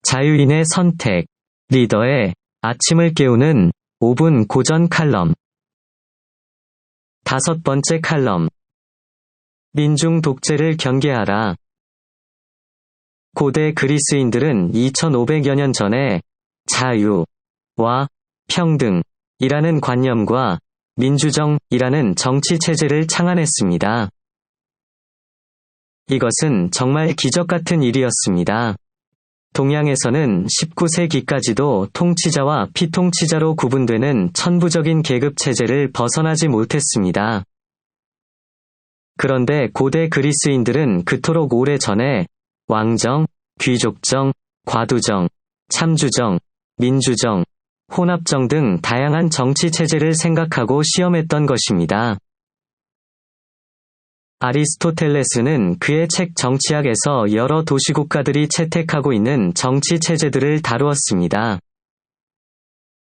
자유인의 선택, 리더의 아침을 깨우는 5분 고전 칼럼. 5번째 칼럼. 민중 독재를 경계하라. 고대 그리스인들은 2500여 년 전에 자유와 평등이라는 관념과 민주정이라는 정치 체제를 창안했습니다. 이것은 정말 기적 같은 일이었습니다. 동양에서는 19세기까지도 통치자와 피통치자로 구분되는 천부적인 계급 체제를 벗어나지 못했습니다. 그런데 고대 그리스인들은 그토록 오래전에 왕정, 귀족정, 과두정, 참주정, 민주정, 혼합정 등 다양한 정치 체제를 생각하고 시험했던 것입니다. 아리스토텔레스는 그의 책 정치학에서 여러 도시국가들이 채택하고 있는 정치 체제들을 다루었습니다.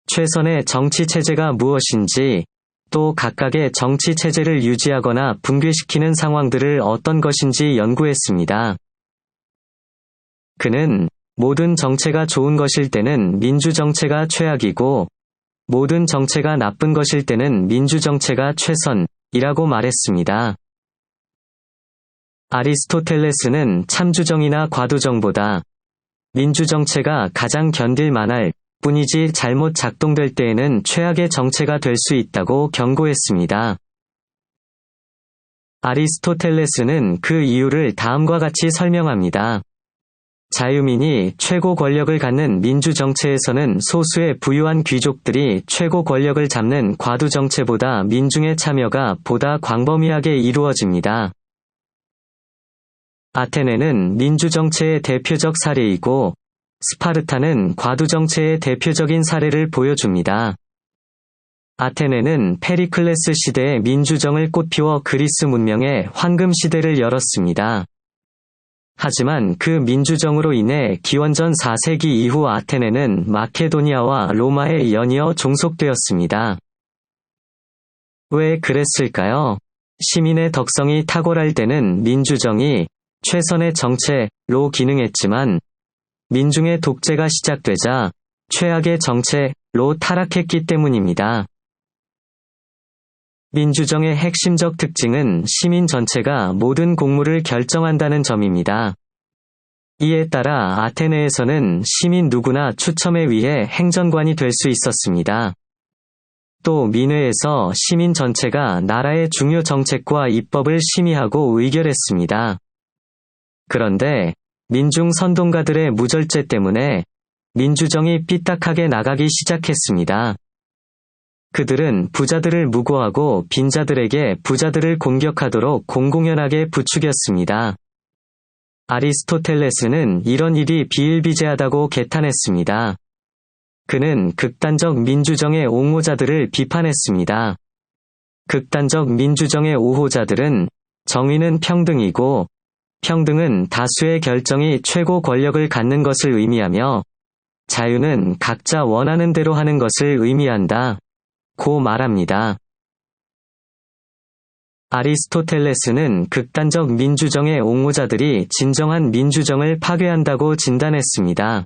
최선의 정치 체제가 무엇인지, 또 각각의 정치 체제를 유지하거나 붕괴시키는 상황들을 어떤 것인지 연구했습니다. 그는 모든 정체가 좋은 것일 때는 민주정체가 최악이고, 모든 정체가 나쁜 것일 때는 민주정체가 최선이라고 말했습니다. 아리스토텔레스는 참주정이나 과두정보다 민주정체가 가장 견딜 만할 뿐이지 잘못 작동될 때에는 최악의 정체가 될 수 있다고 경고했습니다. 아리스토텔레스는 그 이유를 다음과 같이 설명합니다. 자유민이 최고 권력을 갖는 민주정체에서는 소수의 부유한 귀족들이 최고 권력을 잡는 과두정체보다 민중의 참여가 보다 광범위하게 이루어집니다. 아테네는 민주정체의 대표적 사례이고, 스파르타는 과두정체의 대표적인 사례를 보여줍니다. 아테네는 페리클레스 시대에 민주정을 꽃피워 그리스 문명의 황금 시대를 열었습니다. 하지만 그 민주정으로 인해 기원전 4세기 이후 아테네는 마케도니아와 로마에 연이어 종속되었습니다. 왜 그랬을까요? 시민의 덕성이 탁월할 때는 민주정이 최선의 정체로 기능했지만, 민중의 독재가 시작되자 최악의 정체로 타락했기 때문입니다. 민주정의 핵심적 특징은 시민 전체가 모든 공무를 결정한다는 점입니다. 이에 따라 아테네에서는 시민 누구나 추첨에 의해 행정관이 될 수 있었습니다. 또 민회에서 시민 전체가 나라의 중요 정책과 입법을 심의하고 의결했습니다. 그런데 민중 선동가들의 무절제 때문에 민주정이 삐딱하게 나가기 시작했습니다. 그들은 부자들을 무고하고 빈자들에게 부자들을 공격하도록 공공연하게 부추겼습니다. 아리스토텔레스는 이런 일이 비일비재하다고 개탄했습니다. 그는 극단적 민주정의 옹호자들을 비판했습니다. 극단적 민주정의 우호자들은 정의는 평등이고, 평등은 다수의 결정이 최고 권력을 갖는 것을 의미하며, 자유는 각자 원하는 대로 하는 것을 의미한다. 고 말합니다. 아리스토텔레스는 극단적 민주정의 옹호자들이 진정한 민주정을 파괴한다고 진단했습니다.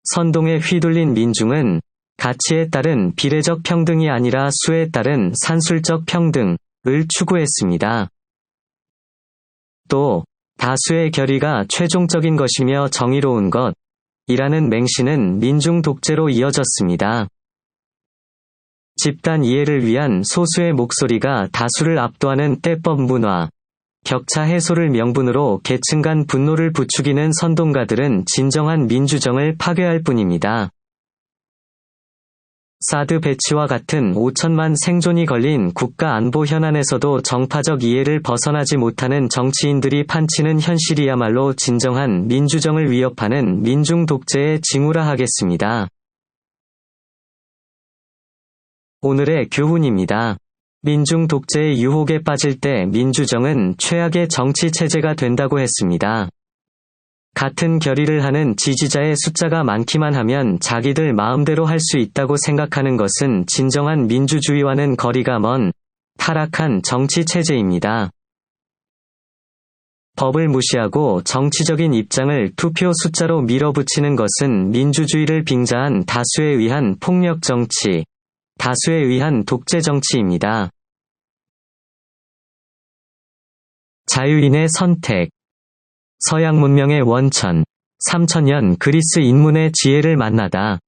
선동에 휘둘린 민중은 가치에 따른 비례적 평등이 아니라 수에 따른 산술적 평등을 추구했습니다. 또 다수의 결의가 최종적인 것이며 정의로운 것이라는 맹신은 민중 독재로 이어졌습니다. 집단 이해를 위한 소수의 목소리가 다수를 압도하는 때법 문화, 격차 해소를 명분으로 계층 간 분노를 부추기는 선동가들은 진정한 민주정을 파괴할 뿐입니다. 사드 배치와 같은 5천만 생존이 걸린 국가 안보 현안에서도 정파적 이해를 벗어나지 못하는 정치인들이 판치는 현실이야말로 진정한 민주정을 위협하는 민중 독재의 징후라 하겠습니다. 오늘의 교훈입니다. 민중 독재의 유혹에 빠질 때 민주정은 최악의 정치 체제가 된다고 했습니다. 같은 결의를 하는 지지자의 숫자가 많기만 하면 자기들 마음대로 할 수 있다고 생각하는 것은 진정한 민주주의와는 거리가 먼 타락한 정치 체제입니다. 법을 무시하고 정치적인 입장을 투표 숫자로 밀어붙이는 것은 민주주의를 빙자한 다수에 의한 폭력 정치, 다수에 의한 독재 정치입니다. 자유인의 선택. 서양 문명의 원천. 3000년 그리스 인문의 지혜를 만나다.